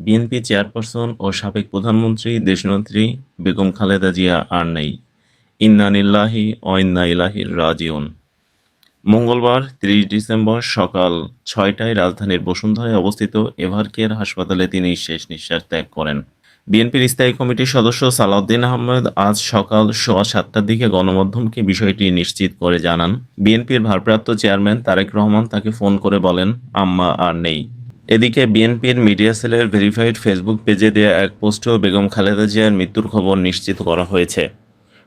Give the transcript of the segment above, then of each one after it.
BNP chairperson ও সাবেক প্রধানমন্ত্রী দেশনেত্রী বেগম খালেদা জিয়া আর নেই। ইন্না লিল্লাহি ওয়া ইন্না ইলাইহি রাজিউন। মঙ্গলবার ৩০ ডিসেম্বর সকাল ৬টায় রাজধানীর বসুন্ধরায় অবস্থিত এভারকেয়ার হাসপাতালে তিনি শেষ নিঃশ্বাস ত্যাগ করেন। বিএনপির স্থায়ী কমিটির সদস্য সালাউদ্দিন আহমেদ আজ সকাল ৭:১৫টার দিকে গণমাধ্যমকে বিষয়টি নিশ্চিত করে জানান, বিএনপির ভারপ্রাপ্ত চেয়ারম্যান তারেক রহমান তাকে ফোন করে বলেন, আম্মা আর নেই। এদিকে বিএনপির মিডিয়া সেলের ভেরিফাইড ফেসবুক পেজে দেয়া এক পোস্টেও বেগম খালেদা জিয়ার মৃত্যুর খবর নিশ্চিত করা হয়েছে।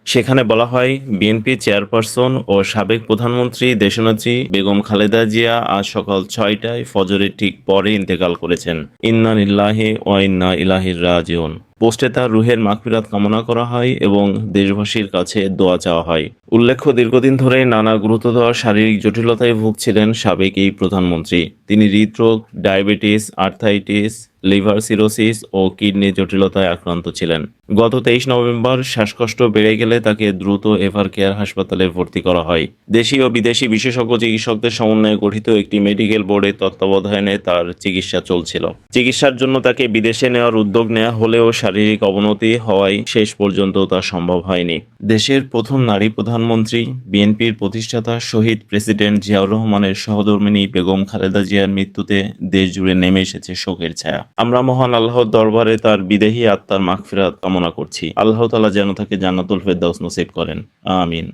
সেখানে বলা হয়, বিএনপি চেয়ারপারসন ও সাবেক প্রধানমন্ত্রী দেশনেত্রী বেগম খালেদা জিয়া আজ সকাল ৬টায় ফজরের ঠিক পরে ইন্তেকাল করেছেন। ইন্না লিল্লাহি ওয়া ইন্না ইলাইহি রাজিউন। পোস্টে তার রুহের মাগফিরাত কামনা করা হয় এবং দেশবাসীর কাছে দোয়া চাওয়া হয়। উল্লেখ্য, দীর্ঘদিন ধরে নানা গুরুতর শারীরিক জটিলতায় ভুগছিলেন সাবেক এই প্রধানমন্ত্রী। তিনি হৃদরোগ, ডায়াবেটিস, আর্থ্রাইটিস, লিভার সিরোসিস ও কিডনি জটিলতায় আক্রান্ত ছিলেন। গত ২৩ নভেম্বর শ্বাসকষ্ট বেড়ে গেলে তাকে দ্রুত এভারকেয়ার হাসপাতালে ভর্তি করা হয়। দেশি ও বিদেশি বিশেষজ্ঞ চিকিৎসকদের সমন্বয়ে গঠিত একটি মেডিকেল বোর্ডের তত্ত্বাবধানে তার চিকিৎসা চলছিল। চিকিৎসার জন্য তাকে বিদেশে নেওয়ার উদ্যোগ নেওয়া হলেও শারীরিক অবনতি হওয়ায় শেষ পর্যন্ত তা সম্ভব হয়নি। দেশের প্রথম নারী প্রধানমন্ত্রী, বিএনপির প্রতিষ্ঠাতা শহীদ প্রেসিডেন্ট জিয়াউর রহমানের সহধর্মিণী বেগম খালেদা জিয়ার মৃত্যুতে দেশ জুড়ে নেমে এসেছে শোকের ছায়া। আমরা মহান আল্লাহর দরবারে তার বিদেহী আত্মার মাগফিরাত কামনা করছি। আল্লাহ তাআলা যেন তাকে জান্নাতুল ফেরদাউস নসিব করেন। আমিন।